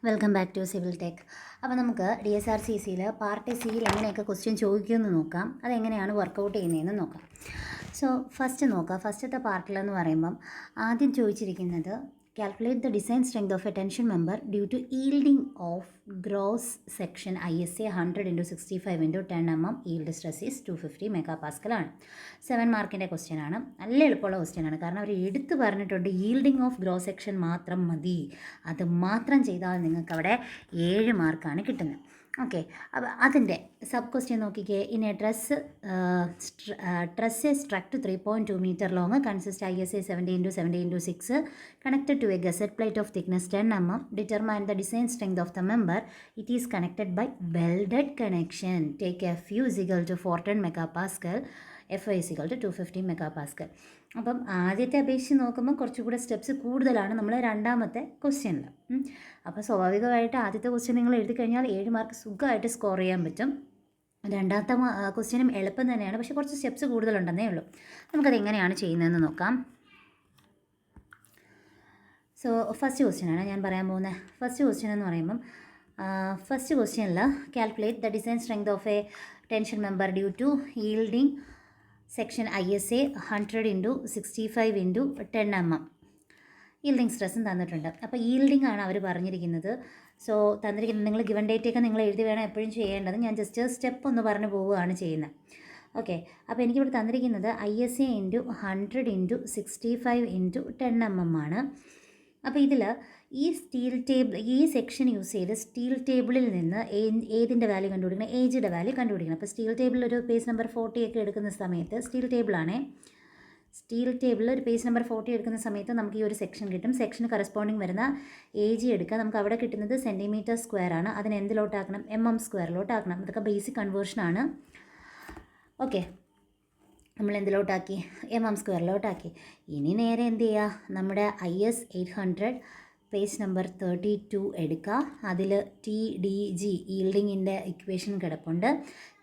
Welcome back to civil tech. അപ്പോൾ നമുക്ക് DSRCCയിൽ part സിയിൽ എങ്ങനെയൊക്കെ ക്വസ്റ്റ്യൻ ചോദിക്കുമെന്ന് നോക്കാം. അതെങ്ങനെയാണ് വർക്കൗട്ട് ചെയ്യുന്നതെന്ന് നോക്കാം. സോ ഫസ്റ്റത്തെ പാർട്ടിലെന്ന് പറയുമ്പം ആദ്യം ചോദിച്ചിരിക്കുന്നത് calculate the design strength of a tension member due to yielding of gross section ISA 100x65x10 mm yield stress is 250 MPa ആണ്. 7 മാർക്കിൻ്റെ ക്വസ്റ്റ്യൻ ആണ്. നല്ല എളുപ്പമുള്ള ക്വസ്റ്റ്യൻ ആണ്. കാരണം അവർ എടുത്ത് പറഞ്ഞിട്ടുണ്ട് ഈൽഡിംഗ് ഓഫ് ഗ്രോസ് സെക്ഷൻ മാത്രം മതി, അത് മാത്രം ചെയ്താൽ നിങ്ങൾക്ക് അവിടെ 7 മാർക്കാണ് കിട്ടുന്നത്. ഓക്കെ, അപ്പോൾ അതിൻ്റെ സബ് ക്വസ്റ്റ്യൻ നോക്കിക്കേ. In a truss a strut 3.2 meter long consist ISA 70x70x6 connected to a gusset plate of thickness 10 mm. Determine the design strength of the member. It is connected by welded connection. Take Fu is equal to 410 MPa, FI is equal to 250 MPa. അപ്പം ആദ്യത്തെ അപേക്ഷിച്ച് നോക്കുമ്പോൾ കുറച്ചുകൂടെ steps കൂടുതലാണ് നമ്മൾ രണ്ടാമത്തെ ക്വസ്റ്റ്യനിൽ. അപ്പോൾ സ്വാഭാവികമായിട്ട് ആദ്യത്തെ ക്വസ്റ്റ്യൻ നിങ്ങൾ എഴുതി കഴിഞ്ഞാൽ 7 മാർക്ക് സുഖമായിട്ട് സ്കോർ ചെയ്യാൻ പറ്റും. രണ്ടാമത്തെ ക്വസ്റ്റ്യനും എളുപ്പം തന്നെയാണ്, പക്ഷേ കുറച്ച് സ്റ്റെപ്സ് കൂടുതലുണ്ടെന്നേ ഉള്ളൂ. നമുക്കത് എങ്ങനെയാണ് ചെയ്യുന്നതെന്ന് നോക്കാം. സോ ഫസ്റ്റ് ക്വസ്റ്റ്യനാണ് ഞാൻ പറയാൻ പോകുന്നത്. ഫസ്റ്റ് ക്വസ്റ്റ്യൻ എന്ന് പറയുമ്പം ഫസ്റ്റ് ക്വസ്റ്റ്യനിൽ calculate the design strength of a tension member due to yielding section ISA 100x65x10 mm yielding സ്ട്രെസ്സും തന്നിട്ടുണ്ട്. അപ്പോൾ ഈൽഡിംഗ് ആണ് അവർ പറഞ്ഞിരിക്കുന്നത്. സോ തന്നിരിക്കുന്നത് നിങ്ങൾ ഗിവൺ ഡേറ്റൊക്കെ നിങ്ങൾ എഴുതി വേണം എപ്പോഴും ചെയ്യേണ്ടത്. ഞാൻ ജസ്റ്റ് സ്റ്റെപ്പ് ഒന്ന് പറഞ്ഞു പോവുകയാണ് ചെയ്യുന്നത്. ഓക്കെ, അപ്പോൾ എനിക്കിവിടെ തന്നിരിക്കുന്നത് ISA 100x65x10 mm ആണ്. അപ്പോൾ ഇതിൽ ഈ സെക്ഷൻ യൂസ് ചെയ്ത് സ്റ്റീൽ ടേബിളിൽ നിന്ന് ഏതിൻ്റെ വാല്യൂ കണ്ടുപിടിക്കണം? ഏജിയുടെ വാല്യൂ കണ്ടുപിടിക്കണം. അപ്പോൾ സ്റ്റീൽ ടേബിളിൽ ഒരു പേജ് നമ്പർ 40 ഒക്കെ എടുക്കുന്ന സമയത്ത് സ്റ്റീൽ ടേബിളിൽ ഒരു പേജ് നമ്പർ 40 എടുക്കുന്ന സമയത്ത് നമുക്ക് ഈ ഒരു സെക്ഷൻ കിട്ടും. സെക്ഷന് കറസ്പോണ്ടിങ് വരുന്ന ഏജ് എടുക്കുക. നമുക്ക് അവിടെ കിട്ടുന്നത് സെൻറ്റിമീറ്റർ സ്ക്വയർ ആണ്. അതിന് എന്തിലോട്ടാക്കണം? mm²-ലോട്ടാക്കണം. ഇതൊക്കെ ബേസിക് കൺവേർഷനാണ്. ഓക്കെ, നമ്മൾ എന്തിലോട്ടാക്കി? mm²-ലോട്ടാക്കി. ഇനി നേരെ എന്ത് ചെയ്യുക? നമ്മുടെ IS 800 പേജ് നമ്പർ 32 എടുക്കുക. അതിൽ TDG ഈൽഡിങ്ങിൻ്റെ ഇക്വേഷൻ കിടപ്പുണ്ട്.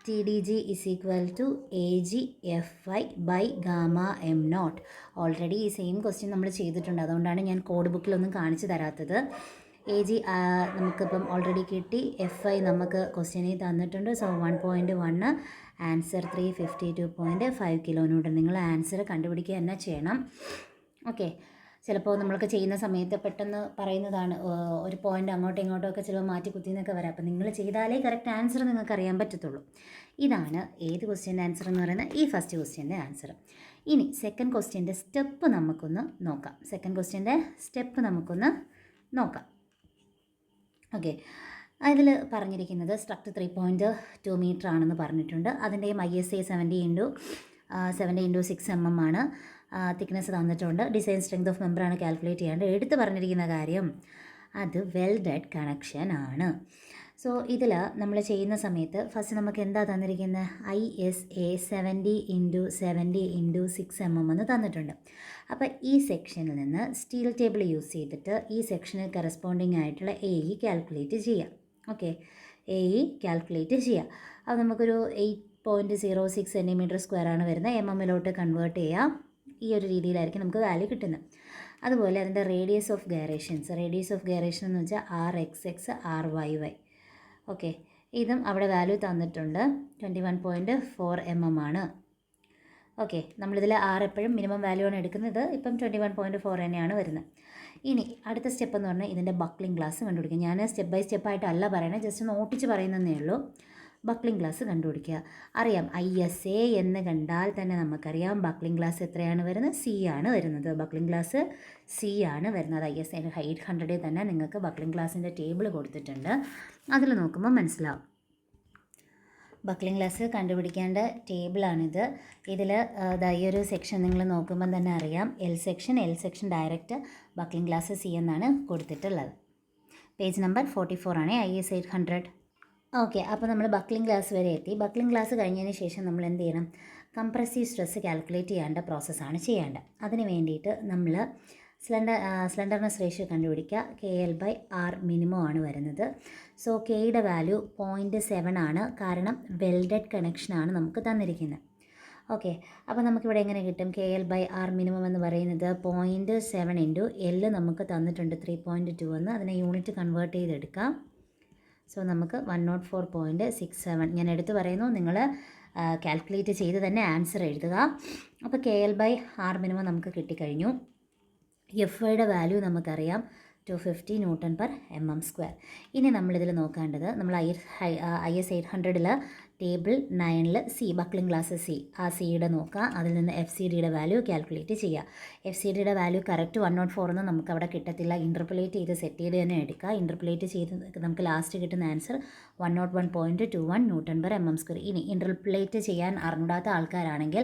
TDG is equal to AGFI by gamma m0. Already ഈ സെയിം ക്വസ്റ്റ്യൻ നമ്മൾ ചെയ്തിട്ടുണ്ട്, അതുകൊണ്ടാണ് ഞാൻ കോഡ് ബുക്കിലൊന്നും കാണിച്ചു തരാത്തത്. AG നമുക്കിപ്പം ഓൾറെഡി കിട്ടി. FI നമുക്ക് ക്വസ്റ്റ്യനിൽ തന്നിട്ടുണ്ട്. So 1.1 answer 352.5 kN. നിങ്ങൾ ആൻസർ കണ്ടുപിടിക്കുക തന്നെ ചെയ്യണം. ഓക്കെ, ചിലപ്പോൾ നമ്മളൊക്കെ ചെയ്യുന്ന സമയത്ത് പെട്ടെന്ന് പറയുന്നതാണ്, ഒരു പോയിൻ്റ് അങ്ങോട്ടും ഇങ്ങോട്ടും ഒക്കെ ചിലപ്പോൾ മാറ്റി കുത്തിയെന്നൊക്കെ വരാം. അപ്പോൾ നിങ്ങൾ ചെയ്താലേ കറക്റ്റ് ആൻസർ നിങ്ങൾക്ക് അറിയാൻ പറ്റത്തുള്ളൂ. ഇതാണ് ഏത് ക്വസ്റ്റ്യൻ്റെ ആൻസർ എന്ന് പറയുന്നത്? ഈ ഫസ്റ്റ് ക്വസ്റ്റ്യൻ്റെ ആൻസർ. ഇനി സെക്കൻഡ് ക്വസ്റ്റ്യൻ്റെ സ്റ്റെപ്പ് നമുക്കൊന്ന് നോക്കാം. ഓക്കെ, അതിൽ പറഞ്ഞിരിക്കുന്നത് സ്ട്രക്ട് 3.2 meter ആണെന്ന് പറഞ്ഞിട്ടുണ്ട്. അതിൻ്റെയും ISA 70x6 mm ആണ്. തിക്നെസ് തന്നിട്ടുണ്ട്. ഡിസൈൻ സ്ട്രെങ്ത് ഓഫ് മെമ്പറാണ് കാൽക്കുലേറ്റ് ചെയ്യേണ്ടത്. എടുത്ത് പറഞ്ഞിരിക്കുന്ന കാര്യം അത് വെൽഡഡ് കണക്ഷൻ ആണ്. സോ ഇതിൽ നമ്മൾ ചെയ്യുന്ന സമയത്ത് ഫസ്റ്റ് നമുക്ക് എന്താ തന്നിരിക്കുന്നത്? ISA 70x70x6 mm എന്ന് തന്നിട്ടുണ്ട്. അപ്പോൾ ഈ സെക്ഷനിൽ നിന്ന് സ്റ്റീൽ ടേബിൾ യൂസ് ചെയ്തിട്ട് ഈ സെക്ഷന് കറസ്പോണ്ടിങ് ആയിട്ടുള്ള AE കാൽക്കുലേറ്റ് ചെയ്യാം. ഓക്കെ, AE കാൽക്കുലേറ്റ് ചെയ്യാം. അത് നമുക്കൊരു 8.06 cm² ആണ് വരുന്നത്. MM-ലോട്ട് കൺവേർട്ട് ചെയ്യാം. ഈ ഒരു രീതിയിലായിരിക്കും നമുക്ക് വാല്യൂ കിട്ടുന്നത്. അതുപോലെ അതിൻ്റെ റേഡിയസ് ഓഫ് ഗൈറേഷൻ എന്ന് വെച്ചാൽ RXX RYY. ഓക്കെ, ഇതും അവിടെ വാല്യൂ തന്നിട്ടുണ്ട്. 21.4 mm ആണ്. ഓക്കെ, നമ്മളിതിൽ R എപ്പോഴും മിനിമം വാല്യൂ ആണ് എടുക്കുന്നത്. ഇപ്പം 21.4 തന്നെയാണ് വരുന്നത്. ഇനി അടുത്ത സ്റ്റെപ്പ് എന്ന് പറഞ്ഞാൽ ഇതിൻ്റെ ബക്ലിംഗ് ഗ്ലാസ് കണ്ടുപിടിക്കുക. ഞാൻ സ്റ്റെപ്പ് ബൈ സ്റ്റെപ്പായിട്ടല്ല പറയണത്, ജസ്റ്റ് ഒന്ന് ഓട്ടിച്ച് പറയുന്നതേ ഉള്ളൂ. ബക്ലിംഗ് ഗ്ലാസ് കണ്ടുപിടിക്കുക. അറിയാം, ISA എന്ന് കണ്ടാൽ തന്നെ നമുക്കറിയാം ബക്ലിംഗ് ഗ്ലാസ് എത്രയാണ് വരുന്നത്? C ആണ് വരുന്നത്. ബക്ലിംഗ് ഗ്ലാസ് C ആണ് വരുന്നത്. ISA 800 തന്നെ നിങ്ങൾക്ക് ബക്ലിംഗ് ഗ്ലാസിൻ്റെ ടേബിൾ കൊടുത്തിട്ടുണ്ട്. അതിൽ നോക്കുമ്പോൾ മനസ്സിലാവും. ബക്ലിംഗ് ഗ്ലാസ് കണ്ടുപിടിക്കേണ്ട ടേബിളാണിത്. ഇതിൽ ഈ ഒരു സെക്ഷൻ നിങ്ങൾ നോക്കുമ്പോൾ തന്നെ അറിയാം, L section direct buckling class C എന്നാണ് കൊടുത്തിട്ടുള്ളത്. പേജ് നമ്പർ 44 ആണ് IS 800. ഓക്കെ, അപ്പോൾ നമ്മൾ ബക്ലിംഗ് ഗ്ലാസ് വരെ എത്തി. ബക്ലിംഗ് ഗ്ലാസ് കഴിഞ്ഞതിന് ശേഷം നമ്മൾ എന്ത് ചെയ്യണം? കംപ്രസീവ് സ്ട്രെസ് കാൽക്കുലേറ്റ് ചെയ്യേണ്ട പ്രോസസ്സാണ് ചെയ്യേണ്ടത്. അതിന് വേണ്ടിയിട്ട് നമ്മൾ സ്ലെൻഡർനെസ് റേഷ്യോ കണ്ടുപിടിക്കുക. KL/R മിനിമം ആണ് വരുന്നത്. സോ Kയുടെ വാല്യൂ 0.7 ആണ്. കാരണം വെൽഡഡ് കണക്ഷനാണ് നമുക്ക് തന്നിരിക്കുന്നത്. ഓക്കെ, അപ്പോൾ നമുക്കിവിടെ എങ്ങനെ കിട്ടും? KL/R മിനിമം എന്ന് പറയുന്നത് 0.7 ഇൻറ്റു L നമുക്ക് തന്നിട്ടുണ്ട് 3.2 എന്ന്. അതിനെ യൂണിറ്റ് കൺവേർട്ട് ചെയ്തെടുക്കാം. സോ നമുക്ക് 104.67 ഞാൻ എടുത്ത് പറയുന്നു, നിങ്ങൾ കാൽക്കുലേറ്റ് ചെയ്ത് തന്നെ ആൻസർ എഴുതുക. അപ്പോൾ KL/R മിനിമം നമുക്ക് കിട്ടിക്കഴിഞ്ഞു. FYയുടെ വാല്യൂ നമുക്കറിയാം 250 Nm/mm². ഇനി നമ്മളിതിൽ നോക്കേണ്ടത്, നമ്മൾ IS 800 table 9 C buckling class C, ആ സിയുടെ നോക്കുക. അതിൽ നിന്ന് FCDയുടെ വാല്യൂ കാൽക്കുലേറ്റ് ചെയ്യുക. FCDയുടെ വാല്യൂ കറക്റ്റ് 104 എന്ന് നമുക്ക് അവിടെ കിട്ടത്തില്ല. ഇൻ്റർപൊലേറ്റ് ചെയ്ത് സെറ്റ് ചെയ്ത് തന്നെ എടുക്കുക. ഇൻ്റർപൊലേറ്റ് ചെയ്ത് നമുക്ക് ലാസ്റ്റ് കിട്ടുന്ന ആൻസർ 101.21 Nm². ഇനി ഇൻ്റർപൊലേറ്റ് ചെയ്യാൻ അറിഞ്ഞൂടാത്ത ആൾക്കാരാണെങ്കിൽ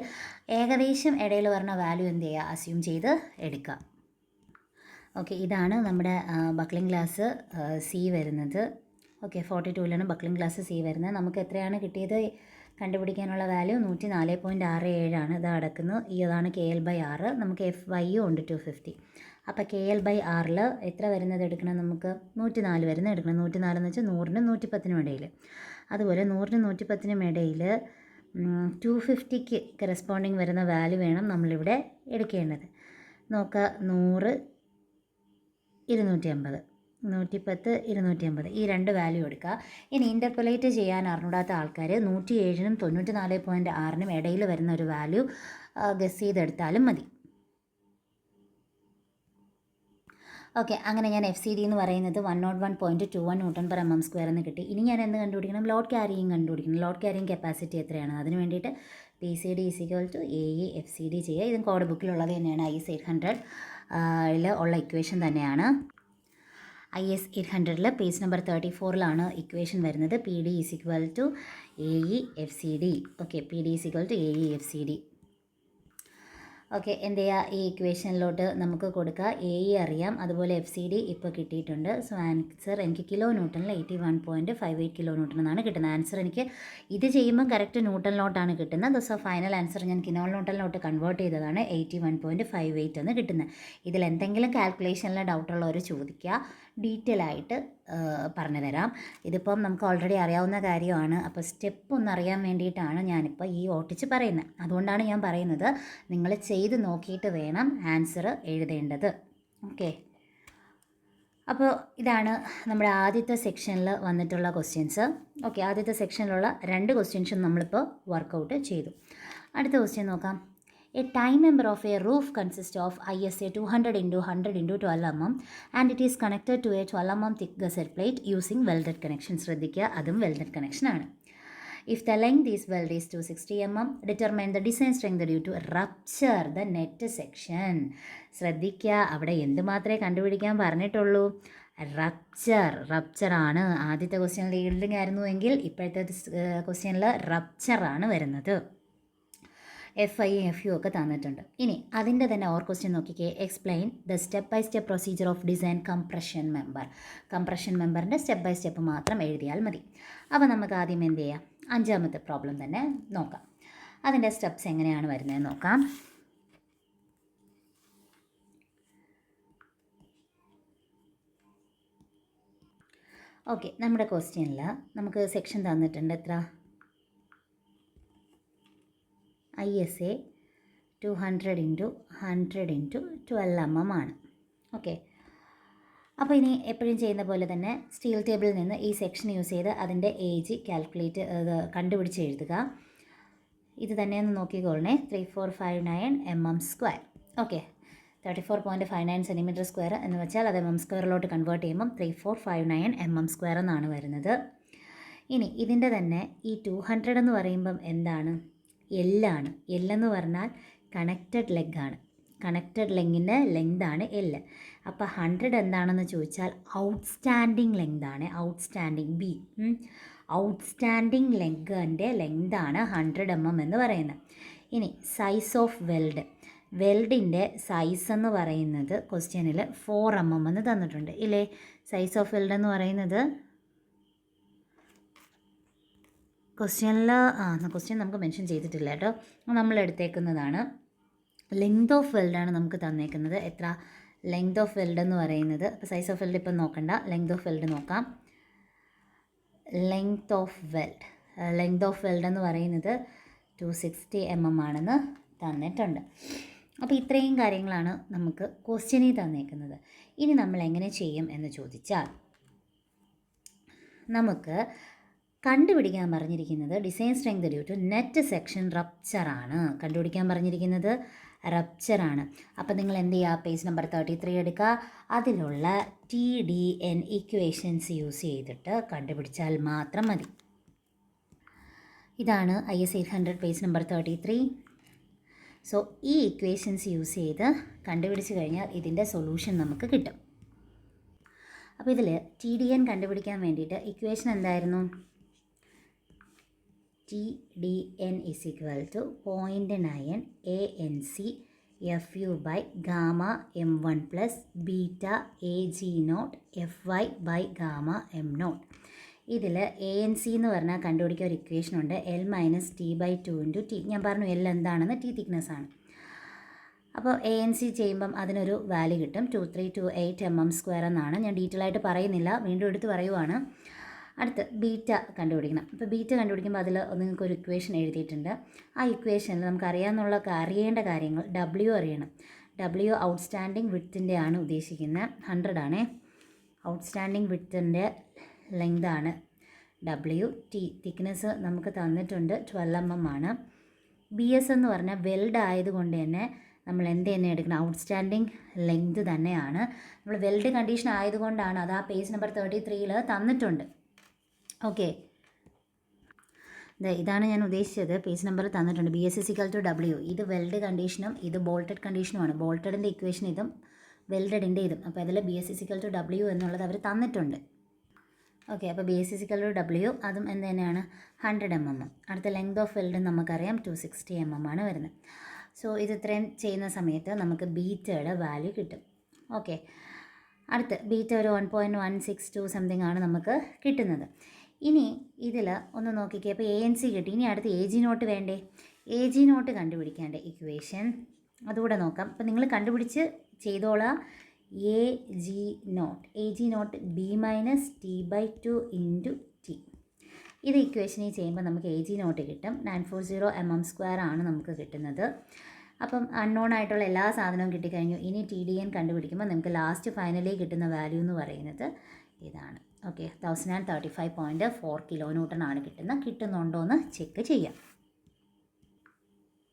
ഏകദേശം ഇടയിൽ വരുന്ന വാല്യൂ എന്ത് ചെയ്യുക? അസ്യൂം ചെയ്ത് എടുക്കുക. ഓക്കെ, ഇതാണ് നമ്മുടെ ബക്ലിംഗ് ഗ്ലാസ് C വരുന്നത്. ഓക്കെ, 42ലാണ് ബക്ലിംഗ് ഗ്ലാസ് C വരുന്നത്. നമുക്ക് എത്രയാണ് കിട്ടിയത്? കണ്ടുപിടിക്കാനുള്ള വാല്യൂ 104.67 ആണ്. ഇത് അടക്കുന്നു. ഇതാണ് KL/R. നമുക്ക് FY ഉണ്ട് 250. അപ്പോൾ KL/R എത്ര വരുന്നത് എടുക്കണം? നമുക്ക് 104 വരുന്നത് എടുക്കണം. 104 എന്ന് വെച്ചാൽ 100നും 110നും ഇടയിൽ. അതുപോലെ 100നും 110നും ഇടയിൽ 250ക്ക് കറസ്പോണ്ടിങ് വരുന്ന വാല്യൂ വേണം നമ്മളിവിടെ എടുക്കേണ്ടത്. നോക്കുക, 100 250, 110 250, ഈ രണ്ട് വാല്യൂ എടുക്കുക. ഇനി ഇൻ്റർപൊലേറ്റ് ചെയ്യാൻ അറിഞ്ഞൂടാത്ത ആൾക്കാർ 107നും 94.6നും ഇടയിൽ വരുന്ന ഒരു വാല്യൂ ഗസ് ചെയ്തെടുത്താലും മതി. ഓക്കെ, അങ്ങനെ ഞാൻ FCD എന്ന് പറയുന്നത് 101.21 Nm² എന്ന് കിട്ടി. ഇനി ഞാൻ എന്ത് കണ്ടുപിടിക്കണം? ലോഡ് ക്യാരിയിങ് കണ്ടുപിടിക്കണം. ലോഡ് ക്യാരിയിങ് കപ്പാസിറ്റി എത്രയാണ്? അതിന് വേണ്ടിയിട്ട് PCD = AE FCD ചെയ്യുക. ഇതും കോഡ് ബുക്കിലുള്ളത് തന്നെയാണ്. IS 800 ഉള്ള ഇക്വേഷൻ തന്നെയാണ്. IS 800 പേജ് നമ്പർ 34 ഇക്വേഷൻ വരുന്നത്. PD = AE FCD. Okay, PD = AE FCD. Okay, എന്ത് ചെയ്യുക? ഈ ഇക്വേഷനിലോട്ട് നമുക്ക് കൊടുക്കുക. AE അറിയാം, അതുപോലെ FCD ഇപ്പോൾ കിട്ടിയിട്ടുണ്ട്. സോ ആൻസർ എനിക്ക് കിലോന്യൂട്ടണിൽ 81.58 kN എന്നാണ് കിട്ടുന്നത്. ആൻസർ എനിക്ക് ഇത് ചെയ്യുമ്പോൾ കറക്റ്റ് ന്യൂട്ടണിലോട്ടാണ് കിട്ടുന്നത്. സോ ഫൈനൽ ആൻസർ ഞാൻ കിലോന്യൂട്ടണിലോട്ട് കൺവേർട്ട് ചെയ്തതാണ് 81.58 എന്ന് കിട്ടുന്നത്. ഇതിൽ എന്തെങ്കിലും കാൽക്കുലേഷനിൽ ഡൗട്ടുള്ളവർ ചോദിക്കുക, ഡീറ്റെയിൽ ആയിട്ട് പറഞ്ഞു തരാം. ഇതിപ്പം നമുക്ക് ഓൾറെഡി അറിയാവുന്ന കാര്യമാണ്. അപ്പോൾ സ്റ്റെപ്പ് ഒന്ന് അറിയാൻ വേണ്ടിയിട്ടാണ് ഞാനിപ്പോൾ ഈ ഓട്ടിച്ച് പറയുന്നത്. അതുകൊണ്ടാണ് ഞാൻ പറയുന്നത് നിങ്ങൾ ചെയ്ത് നോക്കിയിട്ട് വേണം ആൻസർ എഴുതേണ്ടത്. ഓക്കെ, അപ്പോൾ ഇതാണ് നമ്മുടെ ആദ്യത്തെ സെക്ഷനിൽ വന്നിട്ടുള്ള ക്വസ്റ്റ്യൻസ്. ഓക്കെ, ആദ്യത്തെ സെക്ഷനിലുള്ള 2 ക്വസ്റ്റ്യൻസും നമ്മളിപ്പോൾ വർക്കൗട്ട് ചെയ്തു. അടുത്ത ക്വസ്റ്റ്യൻ നോക്കാം. A tie member of a roof consists of ISA 200 × 100 × 12 mm and it is connected to a 12 mm thick gusset plate using welded connection. ശ്രദ്ധിക്കുക, അതും welded connection ആണ്. If the length is weld is 260 mm, determine the design strength due to rupture the net section. ശ്രദ്ധിക്കുക, അവിടെ എന്ത് മാത്രമേ കണ്ടുപിടിക്കാൻ പറഞ്ഞിട്ടുള്ളൂ? Rupture ആണ്. ആദ്യത്തെ ക്വസ്റ്റ്യനിൽ ഈൽഡിങ് ആയിരുന്നു എങ്കിൽ ഇപ്പോഴത്തെ ക്വസ്റ്റ്യനിൽ റപ്ചർ ആണ് വരുന്നത്. FI FU ഒക്കെ തന്നിട്ടുണ്ട്. ഇനി അതിൻ്റെ തന്നെ ക്വസ്റ്റ്യൻ നോക്കിക്കേ. Explain the step by step procedure of design compression member. Compression മെമ്പറിൻ്റെ സ്റ്റെപ്പ് ബൈ സ്റ്റെപ്പ് മാത്രം എഴുതിയാൽ മതി. അപ്പോൾ നമുക്ക് ആദ്യം എന്ത് ചെയ്യാം? 5ാമത്തെ പ്രോബ്ലം തന്നെ നോക്കാം. അതിൻ്റെ സ്റ്റെപ്സ് എങ്ങനെയാണ് വരുന്നതെന്ന് നോക്കാം. ഓക്കെ, നമ്മുടെ ക്വസ്റ്റ്യനിൽ നമുക്ക് സെക്ഷൻ തന്നിട്ടുണ്ട്. എത്ര? ISA 200 × 100 × 12 mm ആണ്. ഓക്കെ, അപ്പോൾ ഇനി എപ്പോഴും ചെയ്യുന്ന പോലെ തന്നെ സ്റ്റീൽ ടേബിളിൽ നിന്ന് ഈ സെക്ഷൻ യൂസ് ചെയ്ത് അതിൻ്റെ ഏജ് കാൽക്കുലേറ്റ് കണ്ടുപിടിച്ച് എഴുതുക. ഇത് തന്നെയൊന്ന് നോക്കിക്കോളണേ. 3459 mm². ഓക്കെ, 34.59 cm² എന്ന് വെച്ചാൽ അത് mm² കൺവേർട്ട് ചെയ്യുമ്പം 3459 mm² എന്നാണ് വരുന്നത്. ഇനി ഇതിൻ്റെ തന്നെ ഈ 200 എന്ന് പറയുമ്പം എന്താണ്? L എന്ന് പറഞ്ഞാൽ കണക്റ്റഡ് ലെഗ് ആണ്. കണക്റ്റഡ് ലെഗിൻ്റെ ലെങ്താണ് L. അപ്പോൾ 100 എന്താണെന്ന് ചോദിച്ചാൽ ഔട്ട്സ്റ്റാൻഡിങ് ലെങ്താണ്. ഔട്ട്സ്റ്റാൻഡിങ് B, ഔട്ട്സ്റ്റാൻഡിങ് ലെഗിൻ്റെ ലെങ്താണ് 100 mm എന്ന് പറയുന്നത്. ഇനി സൈസ് ഓഫ് വെൽഡിൻ്റെ സൈസ് എന്ന് പറയുന്നത് ക്വസ്റ്റ്യനിൽ 4 mm എന്ന് തന്നിട്ടുണ്ട് ഇല്ലേ? സൈസ് ഓഫ് വെൽഡ് എന്ന് പറയുന്നത് ക്വസ്റ്റ്യൻ നമുക്ക് മെൻഷൻ ചെയ്തിട്ടില്ല കേട്ടോ, നമ്മൾ എടുത്തേക്കുന്നതാണ്. ലെങ്ത് ഓഫ് വെൽഡാണ് നമുക്ക് തന്നേക്കുന്നത്. എത്ര? ലെങ്ത് ഓഫ് വെൽഡ് എന്ന് പറയുന്നത്, അപ്പോൾ സൈസ് ഓഫ് വെൽഡ് ഇപ്പം നോക്കണ്ട, ലെങ്ത് ഓഫ് വെൽഡ് നോക്കാം. ലെങ്ത് ഓഫ് വെൽഡ് എന്ന് പറയുന്നത് 260 mm ആണെന്ന് തന്നിട്ടുണ്ട്. അപ്പോൾ ഇത്രയും കാര്യങ്ങളാണ് നമുക്ക് ക്വസ്റ്റ്യനിൽ തന്നേക്കുന്നത്. ഇനി നമ്മൾ എങ്ങനെ ചെയ്യും എന്ന് ചോദിച്ചാൽ, നമുക്ക് കണ്ടുപിടിക്കാൻ പറഞ്ഞിരിക്കുന്നത് design strength due to net section റപ്ചറാണ്. കണ്ടുപിടിക്കാൻ പറഞ്ഞിരിക്കുന്നത് റപ്ചറാണ്. അപ്പോൾ നിങ്ങൾ എന്ത് ചെയ്യുക, പേജ് നമ്പർ 33 എടുക്കുക. അതിലുള്ള TDN ഇക്വേഷൻസ് യൂസ് ചെയ്തിട്ട് കണ്ടുപിടിച്ചാൽ മാത്രം മതി. ഇതാണ് IS 800 പേജ് നമ്പർ 33. സോ ഈ ഇക്വേഷൻസ് യൂസ് ചെയ്ത് കണ്ടുപിടിച്ച് കഴിഞ്ഞാൽ ഇതിൻ്റെ സൊല്യൂഷൻ നമുക്ക് കിട്ടും. അപ്പോൾ ഇതിൽ TDN കണ്ടുപിടിക്കാൻ വേണ്ടിയിട്ട് ഇക്വേഷൻ എന്തായിരുന്നു? TDN is equal to 0.9 ANC FU by gamma M1 plus beta AG0 FY by gamma M0. ഇതിൽ ANC എന്ന് പറഞ്ഞാൽ കണ്ടുപിടിക്കാൻ ഒരു ഇക്വേഷൻ ഉണ്ട്, L - T/2 × T. ഞാൻ പറഞ്ഞു L എന്താണെന്ന്, T തിക്നെസ് ആണ്. അപ്പോൾ ANC ചെയ്യുമ്പം അതിനൊരു വാല്യൂ കിട്ടും 2328 mm² എന്നാണ്. ഞാൻ ഡീറ്റെയിൽ ആയിട്ട് പറയുന്നില്ല, വീണ്ടും എടുത്ത് പറയുവാണ്. അടുത്ത് ബീറ്റ കണ്ടുപിടിക്കണം. അപ്പോൾ ബീറ്റ കണ്ടുപിടിക്കുമ്പോൾ അതിൽ നിങ്ങൾക്കൊരു ഇക്വേഷൻ എഴുതിയിട്ടുണ്ട്. ആ ഇക്വേഷനിൽ നമുക്ക് അറിയേണ്ട കാര്യങ്ങൾ W അറിയണം. W ഔട്ട്സ്റ്റാൻഡിങ് വിഡ്ത്തിൻ്റെ ആണ് ഉദ്ദേശിക്കുന്നത്, 100 ആണേ. ഔട്ട്സ്റ്റാൻഡിങ് വിഡ്ത്തിൻ്റെ ലെങ്ത് ആണ് W. തിക്നെസ് നമുക്ക് തന്നിട്ടുണ്ട് 12 mm ആണ്. BS എന്ന് പറഞ്ഞാൽ വെൽഡ് ആയതുകൊണ്ട് തന്നെ നമ്മൾ എന്ത് തന്നെ എടുക്കണം, ഔട്ട്സ്റ്റാൻഡിങ് ലെങ്ത് തന്നെയാണ്. നമ്മൾ വെൽഡ് കണ്ടീഷൻ ആയതുകൊണ്ടാണ് അത് ആ പേജ് നമ്പർ 33ൽ തന്നിട്ടുണ്ട്. ഓക്കെ, ഇതാണ് ഞാൻ ഉദ്ദേശിച്ചത്. പേജ് നമ്പർ തന്നിട്ടുണ്ട്. BS = W. ഇത് വെൽഡ് കണ്ടീഷനും ഇത് ബോൾട്ടഡ് കണ്ടീഷനുമാണ്. ബോൾട്ടഡിൻ്റെ ഇക്വേഷൻ ഇതും വെൽഡഡിൻ്റെ ഇതും. അപ്പോൾ അതിൽ BS = W എന്നുള്ളത് അവർ തന്നിട്ടുണ്ട്. ഓക്കെ, അപ്പോൾ BS = W, അതും എന്ത് തന്നെയാണ് 100 mm. അടുത്ത ലെങ്ത് ഓഫ് വെൽഡ് നമുക്കറിയാം 260 mm ആണ് വരുന്നത്. സോ ഇത് ഇത്രയും ചെയ്യുന്ന സമയത്ത് നമുക്ക് ബീറ്റയുടെ വാല്യൂ കിട്ടും. ഓക്കെ, അടുത്ത് ബീറ്റ ഒരു 1.162 സംതിങ് ആണ് നമുക്ക് കിട്ടുന്നത്. ഇനി ഇതിൽ ഒന്ന് നോക്കിക്കേ. അപ്പോൾ ANC കിട്ടി. ഇനി അടുത്ത് AG0 വേണ്ടേ? AG0 കണ്ടുപിടിക്കേണ്ട ഇക്വേഷൻ അതുകൂടെ നോക്കാം. അപ്പോൾ നിങ്ങൾ കണ്ടുപിടിച്ച് ചെയ്തോളാം. AG0 B - T/2 × T. ഇത് ഇക്വേഷനിൽ ചെയ്യുമ്പോൾ നമുക്ക് AG0 കിട്ടും. 940 mm² ആണ് നമുക്ക് കിട്ടുന്നത്. അപ്പം അൺനോൺ ആയിട്ടുള്ള എല്ലാ സാധനവും കിട്ടിക്കഴിഞ്ഞു. ഇനി TDN കണ്ടുപിടിക്കുമ്പോൾ നമുക്ക് ലാസ്റ്റ് ഫൈനലി കിട്ടുന്ന വാല്യൂ എന്ന് പറയുന്നത് ഇതാണ്. ഓക്കെ, 1035.4 kN ആണ് കിട്ടുന്നുണ്ടോ എന്ന് ചെക്ക് ചെയ്യാം.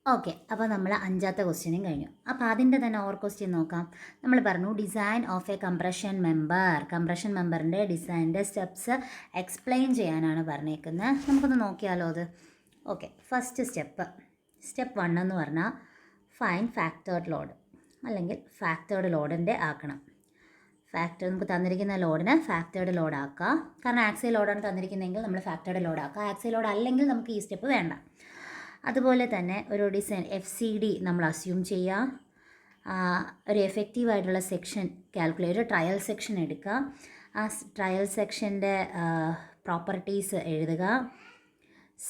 ഓക്കെ, അപ്പോൾ നമ്മൾ 5ാമത്തെ ക്വസ്റ്റ്യനും കഴിഞ്ഞു. അപ്പോൾ അതിൻ്റെ തന്നെ ക്വസ്റ്റ്യൻ നോക്കാം. നമ്മൾ പറഞ്ഞു ഡിസൈൻ ഓഫ് എ കംപ്രഷൻ മെമ്പറിൻ്റെ ഡിസൈനിൻ്റെ സ്റ്റെപ്സ് എക്സ്പ്ലെയിൻ ചെയ്യാനാണ് പറഞ്ഞേക്കുന്നത്. നമുക്കൊന്ന് നോക്കിയാലോ അത്. ഓക്കെ, ഫസ്റ്റ് സ്റ്റെപ്പ് 1 എന്ന് പറഞ്ഞാൽ ഫൈൻ ഫാക്ടേർഡ് ലോഡ്, അല്ലെങ്കിൽ ഫാക്ടേർഡ് ലോഡിൻ്റെ ആക്കണം. നമുക്ക് തന്നിരിക്കുന്ന ലോഡിന് ഫാക്ടേർഡ് ലോഡ് ആക്കുക. കാരണം ആക്സിയൽ ലോഡാണ് തന്നിരിക്കുന്നതെങ്കിൽ നമ്മൾ ഫാക്ടേർഡ് ലോഡ് ആക്കുക. ആക്സിയൽ ലോഡ് അല്ലെങ്കിൽ നമുക്ക് ഈ സ്റ്റെപ്പ് വേണ്ട. അതുപോലെ തന്നെ ഒരു ഡിസൈൻ FCD നമ്മൾ അസ്യൂം ചെയ്യുക. ഒരു എഫക്റ്റീവായിട്ടുള്ള സെക്ഷൻ കാൽക്കുലേറ്റ്, ട്രയൽ സെക്ഷൻ എടുക്കുക. ആ ട്രയൽ സെക്ഷൻ്റെ പ്രോപ്പർട്ടീസ് എഴുതുക.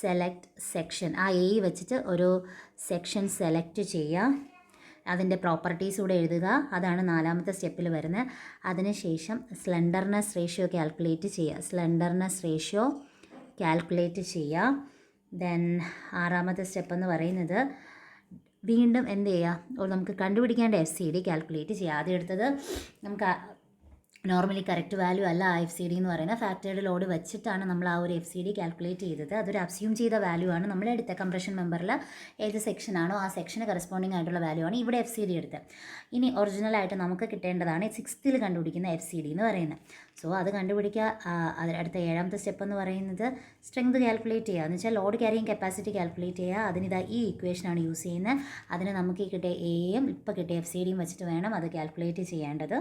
സെലക്ട് സെക്ഷൻ, ആ A വെച്ചിട്ട് ഒരു സെക്ഷൻ സെലക്ട് ചെയ്യുക. അതിൻ്റെ പ്രോപ്പർട്ടീസ് കൂടെ എഴുതുക. അതാണ് 4ാമത്തെ സ്റ്റെപ്പിൽ വരുന്നത്. അതിനുശേഷം സ്ലെൻഡർനെസ് റേഷ്യോ കാൽക്കുലേറ്റ് ചെയ്യുക. ദെൻ 6ാമത്തെ സ്റ്റെപ്പ് എന്ന് പറയുന്നത് വീണ്ടും എന്ത് ചെയ്യുക, നമുക്ക് കണ്ടുപിടിക്കേണ്ട FCD കാൽക്കുലേറ്റ് ചെയ്യുക. ആദ്യം എടുത്തത് നമുക്ക് നോർമലി കറക്റ്റ് വാല്യൂ അല്ല FCD എന്ന് പറയുന്നത്. ഫാക്ടേർഡ് ലോഡ് വെച്ചിട്ടാണ് നമ്മൾ ആ ഒരു FCD കാൽക്കുലേറ്റ് ചെയ്തത്. അതൊരു അസ്യൂം ചെയ്ത വാല്യൂ ആണ് നമ്മൾ എടുത്ത. കംപ്രഷൻ മെമ്പറിൽ ഏത് സെക്ഷനാണോ ആ സെക്ഷന് കറസ്പോണ്ടിങ് ആയിട്ടുള്ള വാല്യൂ ആണ് ഇവിടെ FCD എടുത്തത്. ഇനി ഒറിജിനലായിട്ട് നമുക്ക് കിട്ടേണ്ടതാണ് 6th കണ്ടുപിടിക്കുന്ന FCD എന്ന് പറയുന്നത്. സോ അത് കണ്ടുപിടിക്കുക. അടുത്ത 7ാമത്തെ സ്റ്റെപ്പ് എന്ന് പറയുന്നത് സ്ട്രെങ്ത് കാൽക്കുലേറ്റ് ചെയ്യുക. എന്ന് വെച്ചാൽ ലോഡ് ക്യാരിയിങ് കപ്പാസിറ്റി കാൽക്കുലേറ്റ് ചെയ്യുക. അതിനിതാ ഈ ഇക്വേഷനാണ് യൂസ് ചെയ്യുന്നത്. അതിന് നമുക്ക് ഈ കിട്ടിയ Aയും ഇപ്പോൾ കിട്ടിയ FCDയും വെച്ചിട്ട് വേണം അത് കാൽക്കുലേറ്റ് ചെയ്യേണ്ടത്.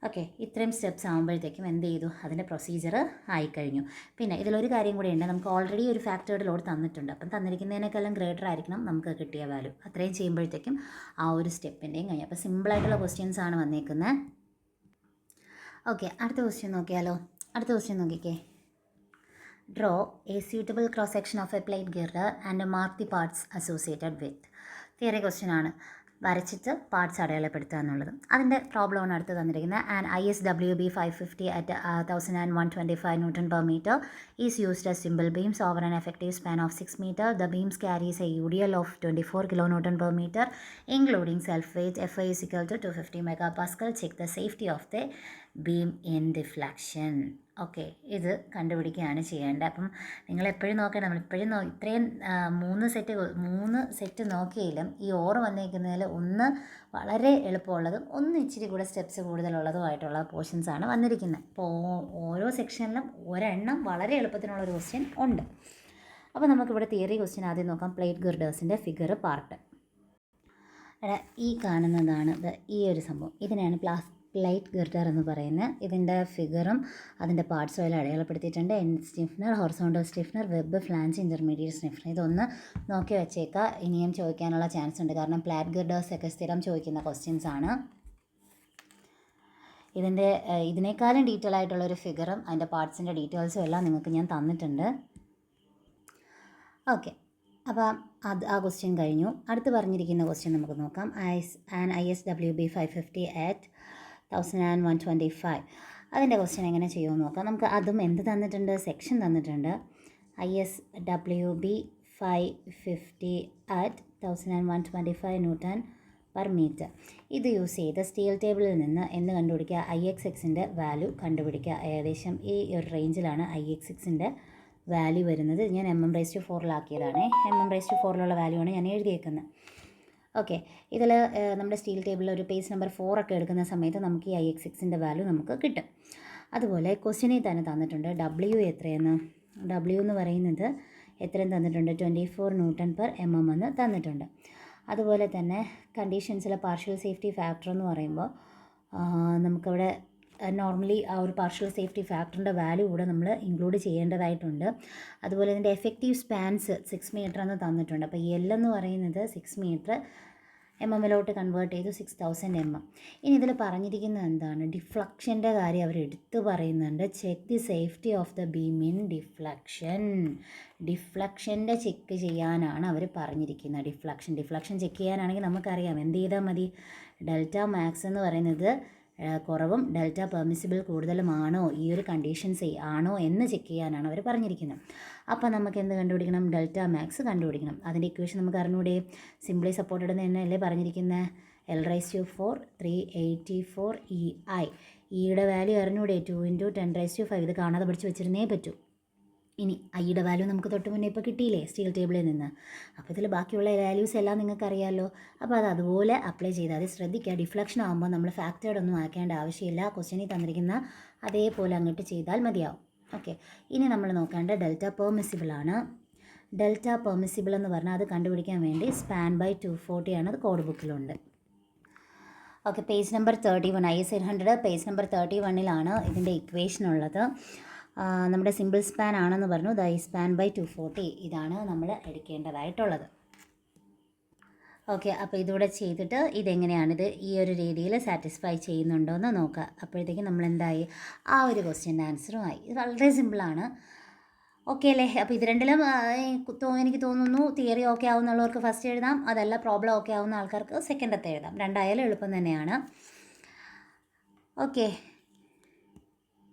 ഓക്കെ, ഇത്രയും സ്റ്റെപ്സ് ആകുമ്പോഴത്തേക്കും എന്ത് ചെയ്തു, അതിൻ്റെ പ്രൊസീജിയർ ആയിക്കഴിഞ്ഞു. പിന്നെ ഇതിലൊരു കാര്യം കൂടി ഉണ്ട്. നമുക്ക് ഓൾറെഡി ഒരു ഫാക്ടേർഡ് ലോഡ് തന്നിട്ടുണ്ട്. അപ്പം തന്നിരിക്കുന്നതിനേക്കാളും ഗ്രേറ്റർ ആയിരിക്കണം നമുക്ക് കിട്ടിയ വാല്യൂ. അത്രയും ചെയ്യുമ്പോഴത്തേക്കും ആ ഒരു സ്റ്റെപ്പിൻ്റെയും കഴിഞ്ഞു. അപ്പോൾ സിമ്പിളായിട്ടുള്ള ക്വസ്റ്റ്യൻസ് ആണ് വന്നേക്കുന്നത്. ഓക്കെ, അടുത്ത ക്വസ്റ്റ്യൻ നോക്കിയാലോ. അടുത്ത ക്വസ്റ്റ്യൻ നോക്കിക്കേ. Draw A suitable cross section of A plate girder and mark the parts associated with. Theory question ആണ്. വരച്ചിട്ട് പാർട്സ് അടയാളപ്പെടുത്തുക എന്നുള്ളത്. അതിൻ്റെ പ്രോബ്ലമാണ് അടുത്ത് തന്നിരിക്കുന്നത്. And ISWB 550 at 1125 Newton per meter is used as simple beams over an effective span of 6 meter. The beams carries a UDL of 24 kilonewton per meter, including self weight. Fi is equal to 250 megapascal. Check the safety of the beam in deflection. Okay, ഇത് കണ്ടുപിടിക്കുകയാണ് ചെയ്യേണ്ടത്. അപ്പം നിങ്ങൾ എപ്പോഴും നോക്കണം, നമ്മളിപ്പോഴും ഇത്രയും മൂന്ന് set നോക്കിയാലും ഈ ഓറ് വന്നിരിക്കുന്നതിൽ ഒന്ന് വളരെ എളുപ്പമുള്ളതും ഒന്ന് ഇച്ചിരി കൂടെ സ്റ്റെപ്സ് കൂടുതലുള്ളതുമായിട്ടുള്ള പോർഷൻസാണ് വന്നിരിക്കുന്നത്. അപ്പോൾ ഓരോ സെക്ഷനിലും ഒരെണ്ണം വളരെ എളുപ്പത്തിനുള്ളൊരു ക്വസ്റ്റ്യൻ ഉണ്ട്. അപ്പോൾ നമുക്കിവിടെ തിയറി ക്വസ്റ്റ്യൻ ആദ്യം നോക്കാം. പ്ലേറ്റ് ഗിർഡേഴ്സിൻ്റെ ഫിഗർ പാർട്ട്. ഈ കാണുന്നതാണ് ഈ ഒരു സംഭവം. ഇതിനാണ് പ്ലേറ്റ് ഗിർഡർ എന്ന് പറയുന്നത്. ഇതിൻ്റെ ഫിഗറും അതിൻ്റെ പാർട്സും എല്ലാം അടയാളപ്പെടുത്തിയിട്ടുണ്ട്. End stiffener, horizontal stiffener, web, flange, intermediate stiffener. ഇതൊന്ന് നോക്കി വെച്ചേക്കുക, ഇനിയും ചോദിക്കാനുള്ള ചാൻസ് ഉണ്ട്. കാരണം പ്ലേറ്റ് ഗിർഡേഴ്സൊക്കെ സ്ഥിരം ചോദിക്കുന്ന ക്വസ്റ്റ്യൻസ് ആണ്. ഇതിനേക്കാളും ഡീറ്റെയിൽ ആയിട്ടുള്ളൊരു ഫിഗറും അതിൻ്റെ പാർട്സിൻ്റെ ഡീറ്റെയിൽസും എല്ലാം നിങ്ങൾക്ക് ഞാൻ തന്നിട്ടുണ്ട്. ഓക്കെ, അപ്പം ആ ക്വസ്റ്റ്യൻ കഴിഞ്ഞു. അടുത്ത് പറഞ്ഞിരിക്കുന്ന ക്വസ്റ്റ്യൻ നമുക്ക് നോക്കാം. ISWB 550 at 1125. അതിൻ്റെ ക്വസ്റ്റ്യൻ എങ്ങനെ ചെയ്യുമെന്ന് നോക്കാം. നമുക്ക് അതും എന്ത് തന്നിട്ടുണ്ട്, സെക്ഷൻ തന്നിട്ടുണ്ട്. ISWB 550 at 1125 Newton per meter. ഇത് യൂസ് ചെയ്ത് സ്റ്റീൽ ടേബിളിൽ നിന്ന് എന്ത് കണ്ടുപിടിക്കുക, IXXൻ്റെ വാല്യൂ കണ്ടുപിടിക്കുക. ഏകദേശം ഈ ഒരു റേഞ്ചിലാണ് IXXൻ്റെ വാല്യൂ വരുന്നത്. ഞാൻ mm/4 mm/4 വാല്യൂ ആണ് ഞാൻ എഴുതിയേക്കുന്നത്. ഓക്കെ, ഇതിൽ നമ്മുടെ സ്റ്റീൽ ടേബിളിൽ ഒരു പേജ് നമ്പർ 4 ഒക്കെ എടുക്കുന്ന സമയത്ത് നമുക്ക് ഈ IXXൻ്റെ വാല്യൂ നമുക്ക് കിട്ടും. അതുപോലെ ക്വസ്റ്റ്യനിൽ തന്നെ തന്നിട്ടുണ്ട് W എത്രയെന്ന്. W എന്ന് പറയുന്നത് എത്രയും തന്നിട്ടുണ്ട്, 24 Newton/mm എന്ന് തന്നിട്ടുണ്ട്. അതുപോലെ തന്നെ കണ്ടീഷൻസിലെ പാർഷ്യൽ സേഫ്റ്റി ഫാക്ടർ എന്ന് പറയുമ്പോൾ നമുക്കവിടെ നോർമലി ആ ഒരു പാർഷ്യൽ സേഫ്റ്റി ഫാക്ടറിൻ്റെ വാല്യൂ കൂടെ നമ്മൾ ഇൻക്ലൂഡ് ചെയ്യേണ്ടതായിട്ടുണ്ട്. അതുപോലെ ഇതിൻ്റെ എഫക്റ്റീവ് സ്പാൻസ് 6 മീറ്റർ എന്ന് തന്നിട്ടുണ്ട്. അപ്പോൾ L എന്ന് പറയുന്നത് 6 മീറ്റർ, MM-ലോട്ട് കൺവേർട്ട് ചെയ്തു 6000 mm. ഇനി ഇതിൽ പറഞ്ഞിരിക്കുന്നത് എന്താണ്, ഡിഫ്ലക്ഷൻ്റെ കാര്യം അവർ എടുത്തു പറയുന്നുണ്ട്. Check the safety of the beam in ഡിഫ്ലക്ഷൻ്റെ ചെക്ക് ചെയ്യാനാണ് അവർ പറഞ്ഞിരിക്കുന്നത്. ഡിഫ്ലക്ഷൻ ചെക്ക് ചെയ്യാനാണെങ്കിൽ നമുക്കറിയാം എന്ത് ചെയ്താൽ മതി, ഡെൽറ്റ മാക്സ് എന്ന് പറയുന്നത് കുറവും ഡെൽറ്റ പെർമിസിബിൾ കൂടുതലുമാണോ, ഈ ഒരു കണ്ടീഷൻസ് ആണോ എന്ന് ചെക്ക് ചെയ്യാനാണ് അവർ പറഞ്ഞിരിക്കുന്നത്. അപ്പോൾ നമുക്ക് എന്ത് കണ്ടുപിടിക്കണം, ഡെൽറ്റ മാക്സ് കണ്ടുപിടിക്കണം. അതിൻ്റെ ഇക്വേഷൻ നമുക്ക് അറിഞ്ഞൂടെ, സിംപ്ലി സപ്പോർട്ടഡ് എന്ന് തന്നെയല്ലേ പറഞ്ഞിരിക്കുന്നത്. L/4 384 EI. ഇയുടെ വാല്യൂ അറിഞ്ഞൂടെ, 2 × 10⁵. ഇത് കാണാതെ പഠിച്ച് വെച്ചിരുന്നേ പറ്റൂ. ഇനി ഐയുടെ വാല്യൂ നമുക്ക് തൊട്ട് മുന്നേ ഇപ്പോൾ കിട്ടിയില്ലേ സ്റ്റീൽ ടേബിളിൽ നിന്ന്. അപ്പോൾ ഇതിൽ ബാക്കിയുള്ള വാല്യൂസ് എല്ലാം നിങ്ങൾക്ക് അറിയാമല്ലോ. അപ്പോൾ അത് അതുപോലെ അപ്ലൈ ചെയ്താൽ അത് ശ്രദ്ധിക്കുക. ഡിഫ്ലക്ഷൻ ആകുമ്പോൾ നമ്മൾ ഫാക്ടേർഡ് ഒന്നും ആക്കേണ്ട ആവശ്യമില്ല. ക്വസ്റ്റ്യനിൽ തന്നിരിക്കുന്ന അതേപോലെ അങ്ങോട്ട് ചെയ്താൽ മതിയാവും. ഓക്കെ, ഇനി നമ്മൾ നോക്കേണ്ട ഡെൽറ്റ പെർമിസിബിൾ ആണ്. ഡെൽറ്റ പെർമിസിബിൾ എന്ന് പറഞ്ഞാൽ അത് കണ്ടുപിടിക്കാൻ വേണ്ടി span/240 ആണ്, അത് കോഡ് ബുക്കിലുണ്ട്. Okay, page number 31 IS 800 page number 31 ഇതിൻ്റെ ഇക്വേഷൻ ഉള്ളത്. നമ്മുടെ സിമ്പിൾ സ്പാൻ ആണെന്ന് പറഞ്ഞു. ഈ span/240 ഇതാണ് നമ്മൾ എടുക്കേണ്ടതായിട്ടുള്ളത്. ഓക്കെ, അപ്പോൾ ഇതൂടെ ചെയ്തിട്ട് ഇതെങ്ങനെയാണിത് ഈ ഒരു രീതിയിൽ സാറ്റിസ്ഫൈ ചെയ്യുന്നുണ്ടോ എന്ന് നോക്കുക. അപ്പോഴത്തേക്കും നമ്മൾ എന്തായി, ആ ഒരു ക്വസ്റ്റ്യൻ്റെ ആൻസറും ആയി. ഇത് വളരെ സിമ്പിളാണ്. ഓക്കെ അല്ലേ. അപ്പോൾ ഇത് രണ്ടിലും എനിക്ക് തോന്നുന്നു തിയറി ഓക്കെ ആവുന്നുള്ളവർക്ക് ഫസ്റ്റ് എഴുതാം, അതല്ല പ്രോബ്ലം ഓക്കെ ആവുന്ന ആൾക്കാർക്ക് സെക്കൻഡത്തെ എഴുതാം. രണ്ടായാലും എളുപ്പം തന്നെയാണ്. ഓക്കെ.